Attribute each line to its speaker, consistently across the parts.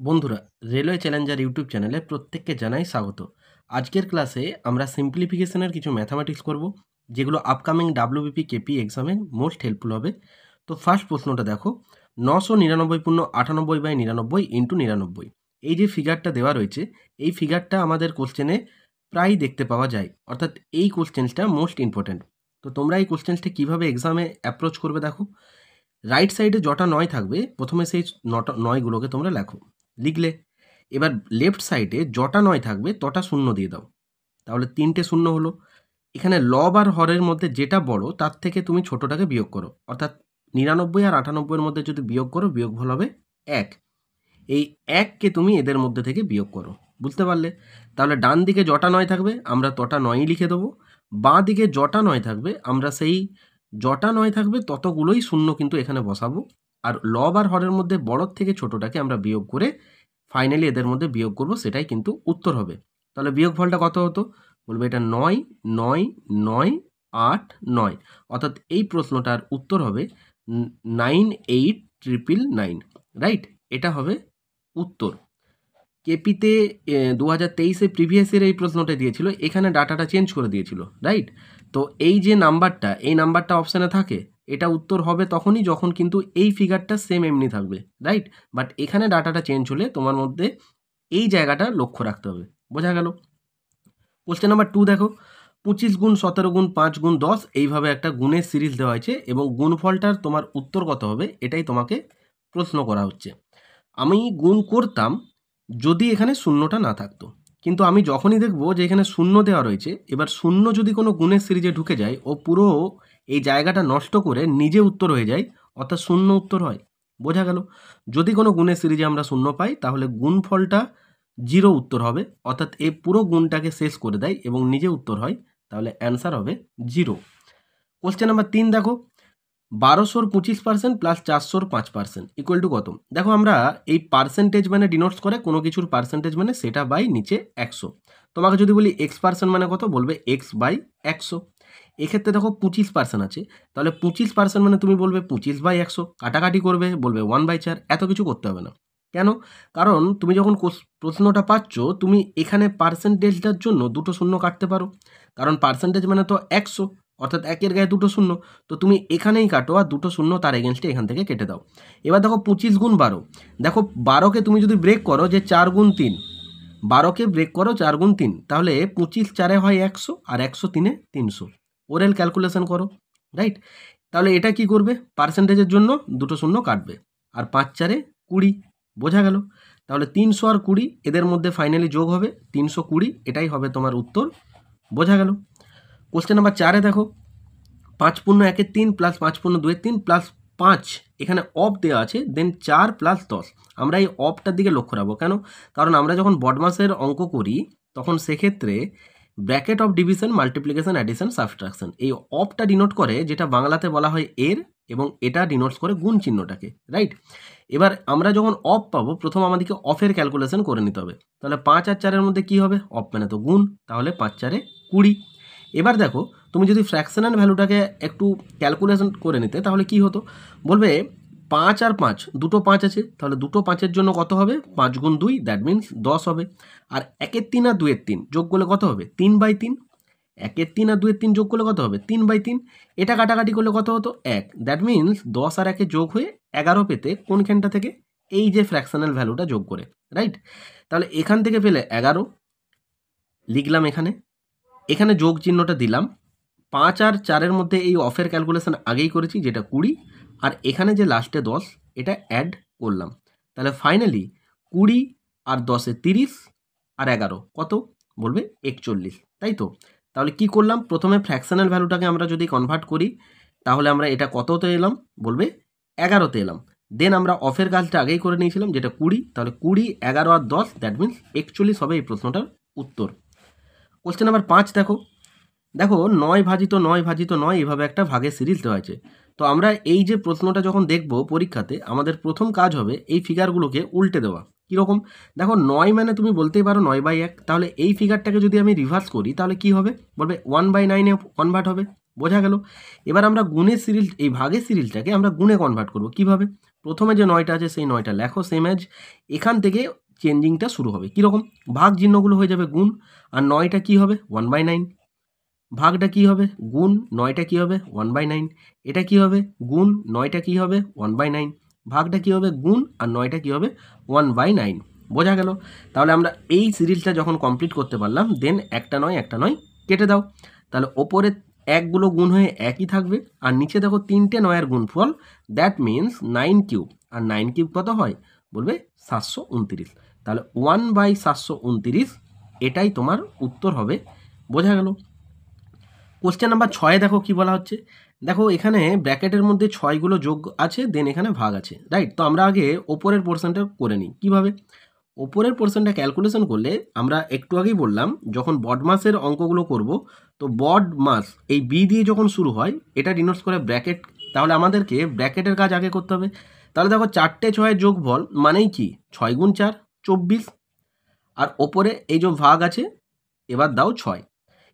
Speaker 1: বন্ধুরা, railway Challenger YouTube চ্যানেলে প্রত্যেককে জানাই স্বাগত। আজকের ক্লাসে আমরা সিম্পলিফিকেশনের কিছু ম্যাথামেটিক্স করব, যেগুলো আপকামিং ডাব্লিউবিপি কেপি এক্সামে মোস্ট হেল্পফুল হবে। তো ফার্স্ট প্রশ্নটা দেখো, 999.98/99 ইন্টু 99। এই যে ফিগারটা দেওয়া রয়েছে, এই ফিগারটা আমাদের কোশ্চেনে প্রায় দেখতে পাওয়া যায়, অর্থাৎ এই কোশ্চেন্সটা মোস্ট ইম্পর্ট্যান্ট। তো তোমরা এই কোশ্চেন্সটা কীভাবে এক্সামে অ্যাপ্রোচ করবে দেখো। রাইট সাইডে যটা নয় থাকবে, প্রথমে সেই নয়গুলোকে তোমরা লেখো, লিখলে এবার লেফট সাইডে যটা নয় থাকবে তটা শূন্য দিয়ে দাও, তাহলে 3টে শূন্য হলো। এখানে লব আর হরের মধ্যে যেটা বড় তার থেকে তুমি ছোটটাকে বিয়োগ করো, অর্থাৎ 99 আর 98-এর মধ্যে যদি বিয়োগ করো, বিয়োগফল হবে 1। এই 1কে তুমি এদের মধ্যে থেকে বিয়োগ করো, বুঝতে পারলে? তাহলে ডান দিকে যটা নয় থাকবে আমরা তটা নয়ই লিখে দেবো, বাঁ দিকে যটা নয় থাকবে আমরা সেই যটা নয় থাকবে ততগুলোই শূন্য কিন্তু এখানে বসাবো। আর লব আর হরের মধ্যে বড় থেকে ছোটটাকে আমরা বিয়োগ করে ফাইনালি এদের মধ্যে বিয়োগ করব, সেটাই কিন্তু উত্তর হবে। তাহলে বিয়োগফলটা কত হতো? বলবে এটা 9 9 9 8 9, অর্থাৎ এই প্রশ্নটার উত্তর হবে 98999, রাইট? এটা হবে উত্তর। কেপিতে 2023-এ প্রিভিয়াস ইয়ার এই প্রশ্নটা দিয়েছিল, এখানে ডাটাটা চেঞ্জ করে দিয়েছিল, রাইট? তো এই যে নাম্বারটা, এই নাম্বারটা অপশানে থাকে, এটা উত্তর হবে তখনই যখন কিন্তু এই ফিগারটা সেম এমনি থাকবে, রাইট? বাট এখানে ডাটাটা চেঞ্জ হলে তোমার মধ্যে এই জায়গাটা লক্ষ্য রাখতে হবে, বোঝা গেল? কোশ্চেন নাম্বার 2 দেখো, 25 গুণ 17 গুণ 5 গুণ 10 এইভাবে একটা গুণের সিরিজ দেওয়া হয়েছে এবং গুণফলটার তোমার উত্তর কত হবে এটাই তোমাকে প্রশ্ন করা হচ্ছে। আমি গুণ করতাম যদি এখানে শূন্যটা না থাকতো, কিন্তু আমি যখনই দেখব যে এখানে শূন্য দেওয়া রয়েছে, এবার শূন্য যদি কোনো গুণের সিরিজে ঢুকে যায়, ও পুরো এই জায়গাটা নষ্ট করে নিজে উত্তর হয়ে যায়, অর্থাৎ শূন্য উত্তর হয়, বোঝা গেল? যদি কোনো গুণের সিরিজে আমরা শূন্য পাই তাহলে গুণফলটা 0 উত্তর হবে, অর্থাৎ এই পুরো গুণটাকে শেষ করে দেয় এবং নিজে উত্তর হয়, তাহলে অ্যান্সার হবে 0। কোশ্চেন নাম্বার 3 দেখো, 1200-র 25% প্লাস 400-র 5% ইকুয়াল টু কত? দেখো, আমরা এই পার্সেন্টেজ মানে ডিনোটস করে কোনো কিছুর পার্সেন্টেজ মানে সেটা বাই নিচে 100। তোমাকে যদি বলি x% মানে কত, বলবে x/100। এক্ষেত্রে দেখো 25% আছে, তাহলে 25% মানে তুমি বলবে 25/100, কাটাকাটি করবে, বলবে 1/4। এত কিছু করতে হবে না। কেন? কারণ তুমি যখন প্রশ্নটা পাচ্ছ, তুমি এখানে পার্সেন্টেজটার জন্য দুটো শূন্য কাটতে পারো, কারণ পার্সেন্টেজ মানে তো 100, অর্থাৎ একের গায়ে দুটো শূন্য। তো তুমি এখানেই কাটো আর দুটো শূন্য তার এগেনস্টে এখান থেকে কেটে দাও। এবার দেখো 25 গুণ 12, দেখো 12কে তুমি যদি ব্রেক করো যে 4 গুণ 3, 12কে ব্রেক করো 4 গুণ 3, তাহলে 25 4-এ হয় 100 আর 100 3-এ 300। ওরেল ক্যালকুলেশন করো, রাইট? তাহলে এটা কি করবে? পার্সেন্টেজের জন্য দুটো শূন্য কাটবে, আর 5 4-এ 20, বোঝা গেল? তাহলে 300 আর 20 এদের মধ্যে ফাইনালি যোগ হবে 320, এটাই হবে তোমার উত্তর, বোঝা গেল? কোশ্চেন নাম্বার 4-এ দেখো, 5 × 1 = 3 প্লাস 5 × 2 = 3 প্লাস 5, এখানে অফ দেওয়া আছে, দেন 4 প্লাস 10। আমরা এই অফটার দিকে লক্ষ্য রাখবো, কেন? কারণ আমরা যখন বডমাসের অঙ্ক করি তখন সেক্ষেত্রে bracket of division, multiplication, addition, subtraction, এই অফটা ডিনোট করে, যেটা বাংলাতে বলা হয় এর, এবং এটা ডিনোটস করে গুণ চিহ্নটাকে, রাইট? এবার আমরা যখন অফ পাবো, প্রথম আমাদেরকে অফের ক্যালকুলেশন করে নিতে হবে। তাহলে 5 আর 4-এর মধ্যে কি হবে? অফ মানে তো গুণ, তাহলে 5 4-এ 20। এবার দেখো, তুমি যদি ফ্র্যাকশনাল ভ্যালুটাকে একটু ক্যালকুলেশন করে নিতে, তাহলে কি হতো? বলবে 5 আর 5, দুটো 5 আছে, তাহলে দুটো 5-এর জন্য কত হবে? 5 গুণ 2, দ্যাট মিনস 10 হবে। আর 1-এর 3 আর 2-এর 3 যোগ করলে কত হবে? 3/3। 1-এর 3 আর 2-এর 3 যোগ করলে কত হবে? 3/3। এটা কাটাকাটি করলে কত হতো? 1, দ্যাট মিনস 10 আর 1-এ যোগ হয়ে 11 পেতে কোনখানটা থেকে? এই যে ফ্র্যাকশনাল ভ্যালুটা যোগ করে, রাইট? তাহলে এখান থেকে পেলে 11 লিখলাম, এখানে যোগ চিহ্নটা দিলাম। 5 আর 4-এর মধ্যে এই অফের ক্যালকুলেশন আগেই করেছি, যেটা 20, আর এখানে যে লাস্টে 10, এটা অ্যাড করলাম। তাহলে ফাইনালি 20 আর 10-এ 30 আর 11 কত? বলবে 41, তাই তো? তাহলে কি করলাম? প্রথমে ফ্র্যাকশনাল ভ্যালুটাকে আমরা যদি কনভার্ট করি, তাহলে আমরা এটা কততে এলাম? বলবে 11তে এলাম। দেন আমরা অফের কাজটা আগেই করে নিয়েছিলাম, যেটা 20, তাহলে 20, 11 আর 10, দ্যাট মিনস 41 হবে এই প্রশ্নটার উত্তর। কোশ্চেন নাম্বার 5 দেখো, 9/9 এইভাবে একটা ভাগের সিরিজ দেওয়া আছে। তো আমরা এই যে প্রশ্নটা যখন দেখব পরীক্ষাতে, আমাদের প্রথম কাজ হবে এই ফিগারগুলোকে উল্টে দেওয়া। কীরকম? দেখো, 9 মানে তুমি বলতেই পারো 9/1, তাহলে এই ফিগারটাকে যদি আমি রিভার্স করি তাহলে কি হবে? বলবে 1/9-এ কনভার্ট হবে, বোঝা গেল? এবার আমরা গুণের সিরিজ, এই ভাগের সিরিজটাকে আমরা গুণে কনভার্ট করব, কিভাবে? প্রথমে যে 9টা আছে সেই 9টা লেখো সেম অ্যাজ, এখান থেকে চেঞ্জিংটা শুরু হবে কীরকম, ভাগ চিহ্নগুলো হয়ে যাবে গুণ, আর 9টা কী হবে 1/9, ভাগটা কী হবে গুণ, 9টা কী হবে 1/9, এটা কী হবে গুণ, 9টা কী হবে 1/9, ভাগটা কী হবে গুণ, আর 9টা কী হবে 1/9। বোঝা গেল? তাহলে আমরা এই সিরিজটা যখন কমপ্লিট করতে পারলাম, দেন একটা 9 কেটে দাও, তাহলে ওপরে একগুলো গুণ হয়ে একই থাকবে, আর নিচে দেখো 3টে 9-এর গুণফল, দ্যাট মিনস 9³ আর 9³ কত হয় বলবে 729। তাহলে 1/729 এটাই তোমার উত্তর হবে। বোঝা গেল? কোশ্চেন নাম্বার 6 দেখো কি বলা হচ্ছে, দেখো এখানে ব্র্যাকেটের মধ্যে 6গুলো যোগ আছে, দেন এখানে ভাগ আছে, রাইট? তো আমরা আগে ওপরের পোর্শনটা করে নিই। কীভাবে? ওপরের পোর্শনটা ক্যালকুলেশন করলে আমরা একটু আগেই বললাম, যখন বড মাসের অঙ্কগুলো করব, তো বড মাস এই বি দিয়ে যখন শুরু হয় এটা ডিনোটস করে ব্র্যাকেট, তাহলে আমাদেরকে ব্র্যাকেটের কাজ আগে করতে হবে। তাহলে দেখো 4টে 6-এর যোগফল মানেই কি 6 × 4 24, আর ওপরে এই যে ভাগ আছে, এবার দাও 6।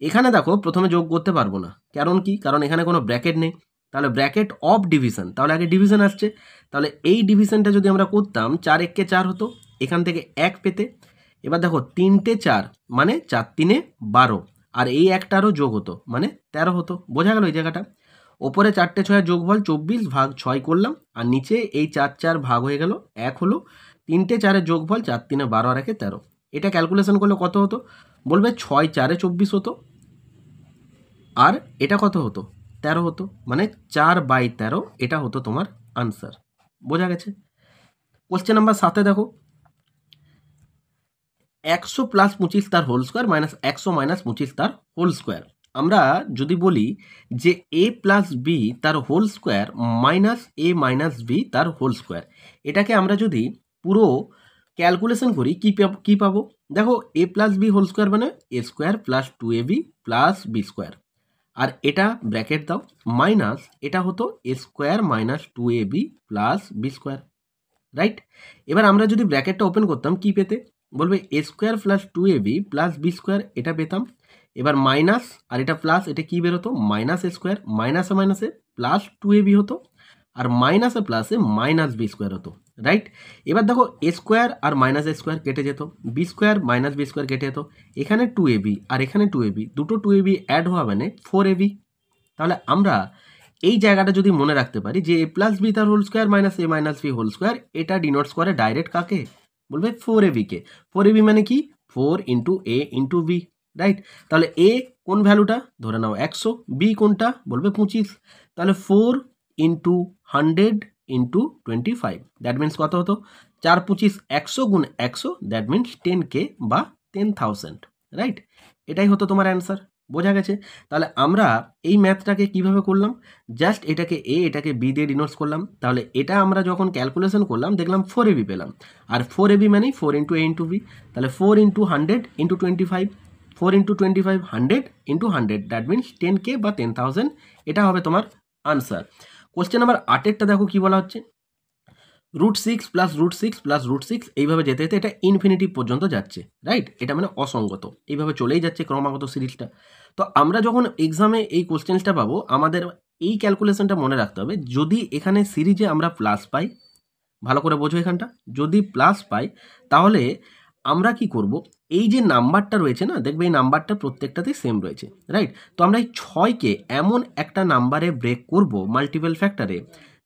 Speaker 1: এখানে দেখো প্রথমে যোগ করতে পারবো না, কারণ কি? কারণ এখানে কোনো ব্র্যাকেট নেই। তাহলে ব্র্যাকেট অফ ডিভিশন, তাহলে আগে ডিভিশন আসছে, তাহলে এই ডিভিশনটা যদি আমরা করতাম 4 × 1 = 4 হতো, এখান থেকে 1 পেতে। এবার দেখো 3টে 4 মানে 4 × 3 = 12, আর এই একটারও যোগ হতো মানে 13 হতো। বোঝা গেল এই জায়গাটা? ওপরে 4টে 6-এর যোগফল 24 ভাগ 6 করলাম, আর নিচে এই 4 4 ভাগ হয়ে গেল 1 হলো, 3টে 4-এর যোগফল 4 × 3 = 12 আর 1 = 13। এটা ক্যালকুলেশন করলে কত হতো বলবে 6 × 4 = 24 হতো, আর এটা কত হতো 13 হতো, মানে 4/13 এটা হতো তোমার আনসার। বোঝা গেছে? কোশ্চেন নাম্বার 7 দেখো, 100 + 25 তার হোল স্কোয়ার মাইনাস 100 - 25 তার হোল স্কোয়ার। আমরা যদি বলি যে a + b তার whole square minus a - b তার হোল স্কোয়ার, এটাকে আমরা যদি পুরো ক্যালকুলেশন করি কি পাবো? দেখো a + b হোল স্কোয়ার মানে a² + 2ab + b², আর এটা ব্র্যাকেট দাও, মাইনাস এটা হতো a² - 2ab + b², রাইট? এবার আমরা যদি ব্র্যাকেটটা ওপেন করতাম কি পেতে বলবে a² + 2ab + b², এটা পেতাম। এবার মাইনাস, আর এটা প্লাস, এটা কি বেরোতো -a², মাইনাসে মাইনাসে +2ab হতো, আর মাইনাসে প্লাসে -b² হতো, রাইট? এবার দেখো a² আর -a² কেটে যেত, b² - b² কেটে যেত, এখানে 2ab আর এখানে 2ab, দুটো 2ab অ্যাড হওয়া মানে 4ab। তাহলে আমরা এই জায়গাটা যদি মনে রাখতে পারি যে a + b তার whole square minus a - b whole square, এটা ডিনোটস করে ডাইরেক্ট কাকে বলবে 4ab কে। 4ab মানে কি 4 × a × b, রাইট? তাহলে a কোন ভ্যালুটা ধরে নাও 100, b কোনটা বলবে 25, তাহলে 4 × 100 × 25, দ্যাট মিনস কত হতো 4 × 25 100 × 100, দ্যাট মিনস 10k বা 10,000, রাইট? এটাই হতো তোমার অ্যান্সার। বোঝা গেছে? তাহলে আমরা এই ম্যাথটাকে কিভাবে করলাম, জাস্ট এটাকে a এটাকে b দিয়ে ডিনোটস করলাম। তাহলে এটা আমরা যখন ক্যালকুলেশন করলাম দেখলাম 4ab পেলাম, আর 4ab মানেই 4 × a × b, তাহলে 4 × 100 × 25, 4 × 25 100 × 100, দ্যাট মিনস 10k বা 10,000, এটা হবে তোমার আনসার। কোশ্চেন নাম্বার 8-এরটা দেখো কি বলা হচ্ছে, √6 + √6 + √6 এইভাবে যেতে যেতে এটা ইনফিনিটিভ পর্যন্ত যাচ্ছে, রাইট? এটা মানে অসঙ্গত, এইভাবে চলেই যাচ্ছে ক্রমাগত সিরিজটা। তো আমরা যখন এক্সামে এই কোশ্চেনটা পাবো, আমাদের এই ক্যালকুলেশনটা মনে রাখতে হবে, যদি এখানে সিরিজে আমরা প্লাস পাই, ভালো করে বোঝো এখানটা, যদি প্লাস পাই তাহলে আমরা কি করব, এই যে নাম্বারটা রয়েছে না, দেখবে এই নাম্বারটা প্রত্যেকটাতেই সেম রয়েছে, রাইট? তো আমরা এই 6কে এমন একটা নাম্বারে ব্রেক করব মাল্টিপল ফ্যাক্টরে,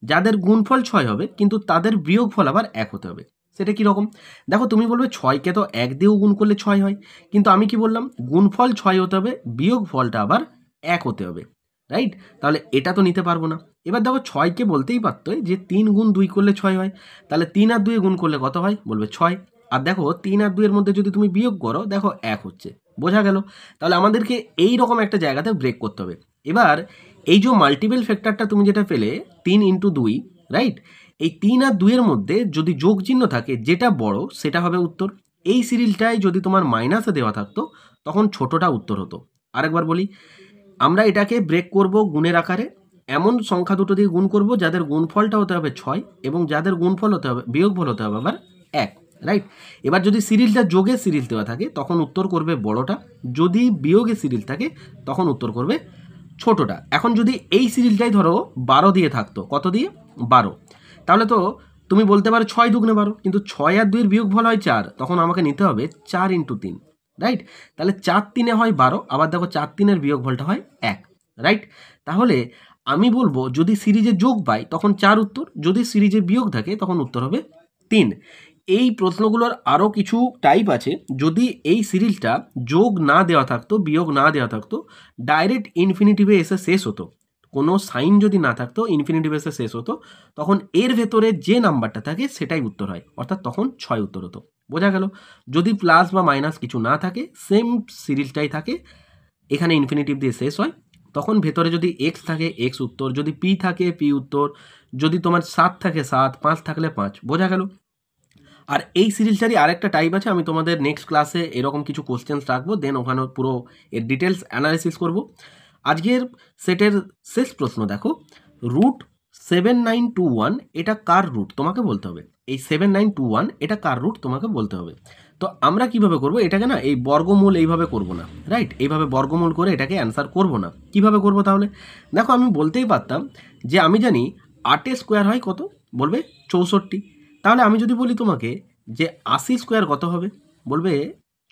Speaker 1: যাদের গুণফল 6 হবে কিন্তু তাদের বিয়োগফল আবার 1 হতে হবে। সেটা কীরকম? দেখো তুমি বলবে 6কে তো 1 দিয়েও গুণ করলে 6 হয়, কিন্তু আমি কি বললাম গুণফল 6 হতে হবে, বিয়োগফলটা আবার 1 হতে হবে, রাইট? তাহলে এটা তো নিতে পারবো না। এবার দেখো 6কে বলতেই পারতো যে 3 × 2 করলে 6 হয়, তাহলে 3 আর 2 গুণ করলে কত হয় বলবে 6, আর দেখো 3 আর 2 এর মধ্যে যদি তুমি বিয়োগ করো দেখো 1 হচ্ছে। বোঝা গেল? তাহলে আমাদেরকে এই রকম একটা জায়গাতে ব্রেক করতে হবে। এবার এই যে মাল্টিপল ফ্যাক্টরটা তুমি যেটা পেলে 3 × 2, রাইট? এই 3 আর 2 এর মধ্যে যদি যোগ চিহ্ন থাকে যেটা বড় সেটা হবে উত্তর। এই সিরিজটাই যদি তোমার মাইনাসে দেওয়া থাকতো তখন ছোটটা উত্তর হতো। আরেকবার বলি, আমরা এটাকে ব্রেক করব গুণের আকারে, এমন সংখ্যা দুটো দিয়ে গুণ করব যাদের গুণফলটা হতে হবে 6 এবং যাদের গুণফল হতে হবে বিয়োগফল হতে হবে আবার 1, রাইট? এবার যদি সিরিজটা যোগের সিরিজ দেওয়া থাকে তখন উত্তর করবে বড়টা, যদি বিয়োগের সিরিজ থাকে তখন উত্তর করবে ছোটটা। এখন যদি এই সিরিজটাই ধরো 12 দিয়ে থাকতো, কত দিয়ে 12, তাহলে তো তুমি বলতে পারো 6 দুগুণে 12, কিন্তু 6 আর 2-এর বিয়োগফল হয় 4, তখন আমাকে নিতে হবে 4 × 3, রাইট? তাহলে 4 3-এ হয় 12, আবার দেখো 4 3-এর বিয়োগফলটা হয় 1, রাইট? তাহলে আমি বলবো যদি সিরিজে যোগ পাই তখন 4 উত্তর, যদি সিরিজে বিয়োগ থাকে তখন উত্তর হবে 3। এই প্রশ্নগুলোর আরও কিছু টাইপ আছে। যদি এই সিরিজটা যোগ না দেওয়া থাকতো, বিয়োগ না দেওয়া থাকতো, ডাইরেক্ট ইনফিনিটিভে এসে শেষ হতো, কোনো সাইন যদি না থাকতো, ইনফিনিটিভে এসে শেষ হতো, তখন এর ভেতরে যে নাম্বারটা থাকে সেটাই উত্তর হয়, অর্থাৎ তখন 6 উত্তর হতো। বোঝা গেল? যদি প্লাস বা মাইনাস কিছু না থাকে, সেম সিরিজটাই থাকে, এখানে ইনফিনিটিভ দিয়ে শেষ হয়, তখন ভেতরে যদি এক্স থাকে এক্স উত্তর, যদি পি থাকে পি উত্তর, যদি তোমার 7 থাকে 7, 5 থাকলে 5। বোঝা গেল? আর এই সিরিজটারই আরেকটা টাইপ আছে, আমি তোমাদের নেক্সট ক্লাসে এরকম কিছু কোশ্চেন্স রাখবো, দেন ওখানে পুরো এর ডিটেলস অ্যানালিসিস করব। আজকের সেটের শেষ প্রশ্ন দেখো, √7921 এটা কার রুট তোমাকে বলতে হবে। এই 7921 এটা কার রুট তোমাকে বলতে হবে। তো আমরা কিভাবে করব এটাকে, না এই বর্গমূল এইভাবে করব না, রাইট? এইভাবে বর্গমূল করে এটাকে অ্যান্সার করব না। কিভাবে করব তাহলে? দেখো আমি বলতেই পারতাম যে আমি জানি 8 স্কোয়ার হয় কত, বলবে 64। তাহলে আমি যদি বলি তোমাকে যে 80 স্কোয়ার কত হবে, বলবে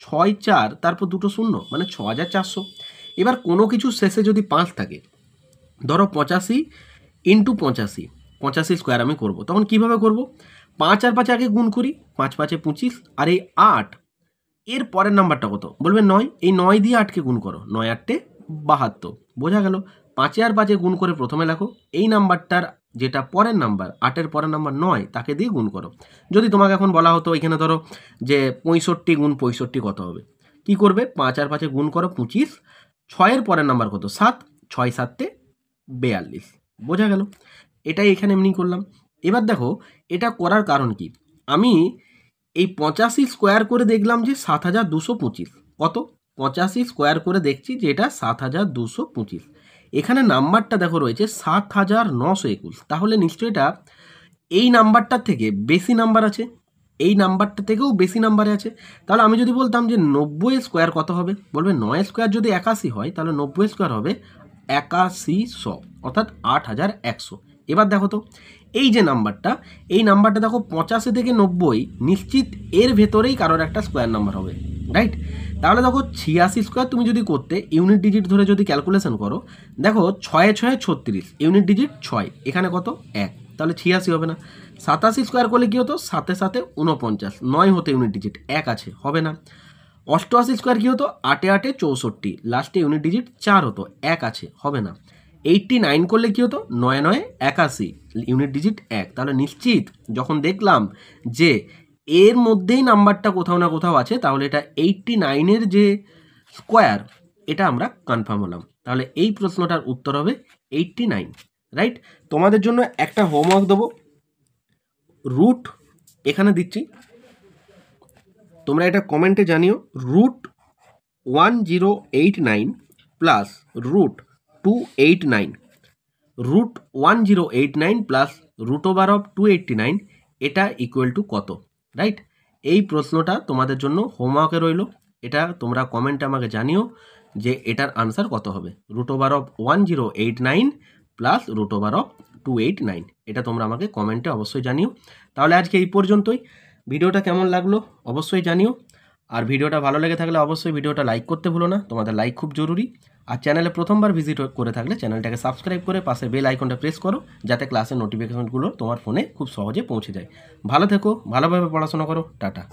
Speaker 1: 6 4 তারপর 2 শূন্য, মানে 6400। এবার কোনো কিছু শেষে যদি 5 থাকে, ধরো 85 × 85, 85 স্কোয়ার আমি করব, তখন কিভাবে করব? 5 আর 5 আগে গুণ করি, 5 5 25, আর এই 8 এর পরের নাম্বারটা কত, বলবে 9, এই 9 দিয়ে 8কে গুণ করো, 9 8 72। বোঝা গেল? 5 আর 5 গুণ করে প্রথমে লেখো, এই নাম্বারটার যেটা পরের নাম্বার, 8-এর পরের নাম্বার 9, তাকে দিয়ে গুণ করো। যদি তোমাকে এখন বলা হতো এখানে ধরো যে 65 × 65 কত হবে, কি করবে? 5 আর 5 গুণ করো 25, 6-এর পরের নাম্বার কত, 7, 6 7 42। বোঝা গেল? এটাই এখানে এমনি করলাম। এবার দেখো এটা করার কারণ কি, আমি এই 85 স্কোয়ার করে দেখলাম যে 7225 কত, 85 স্কোয়ার করে দেখছি যে এটা 7225। এখানে নাম্বারটা দেখো রয়েছে 7921, তাহলে নিশ্চয়ই এটা এই নাম্বারটার থেকে বেশি নাম্বার আছে, এই নাম্বারটা থেকেও বেশি নাম্বারে আছে। তাহলে আমি যদি বলতাম যে 90 স্কোয়ার কত হবে, বলবে 9 স্কোয়ার যদি 81 হয় তাহলে 90 স্কোয়ার হবে 8100, অর্থাৎ 8100। এবার দেখো তো এই যে নাম্বারটা, এই নাম্বারটা দেখো 85 থেকে 90 নিশ্চিত এর ভেতরেই কারোর একটা স্কোয়ার নাম্বার হবে, রাইট? তাহলে দেখো 86 স্কোয়ার তুমি যদি করতে ইউনিট ডিজিট ধরে যদি ক্যালকুলেশন করো, দেখো 6 6 36, ইউনিট ডিজিট 6, এখানে কত 1, তাহলে 86 হবে না। 87 স্কোয়ার করলে কী হতো, 7 7 49, 9 হতে ইউনিট ডিজিট 1 আছে, হবে না। 88 স্কোয়ার কী হতো, 8 8 64, লাস্টে ইউনিট ডিজিট 4 হতো, 1 আছে, হবে না। 89 করলে কী হতো, 9 9 81, ইউনিট ডিজিট 1, তাহলে নিশ্চিত যখন দেখলাম যে এর মধ্যেই নাম্বারটা কোথাও না কোথাও আছে, তাহলে এটা 89-এর যে স্কোয়ার, এটা আমরা কনফার্ম হলাম। তাহলে এই প্রশ্নটার উত্তর হবে 89, রাইট? তোমাদের জন্য একটা হোমওয়ার্ক দেবো, রুট এখানে দিচ্ছি, তোমরা এটা কমেন্টে জানিও, √1089 প্লাস √289, √1089 প্লাস √289, এটা ইকুয়াল টু কত, রাইট? এই প্রশ্নটা তোমাদের জন্য হোমওয়ার্কে রইল, এটা তোমরা কমেন্টে আমাকে জানিও যে এটার আনসার কত হবে। √1089 প্লাস √289, এটা তোমরা আমাকে কমেন্টে অবশ্যই জানিও। তাহলে আজকে এই পর্যন্তই। ভিডিওটা কেমন লাগলো অবশ্যই জানিও, আর ভিডিওটা ভালো লেগে থাকলে অবশ্যই ভিডিওটা লাইক করতে ভুলো না, তোমাদের লাইক খুব জরুরি। আর চ্যানেলে প্রথমবার ভিজিট করে থাকলে চ্যানেলটাকে সাবস্ক্রাইব করে পাশে বেল আইকনটা প্রেস করো, যাতে ক্লাসের নোটিফিকেশনগুলো তোমার ফোনে খুব সহজে পৌঁছে যায়। ভালো থেকো, ভালোভাবে পড়াশোনা করো, টাটা।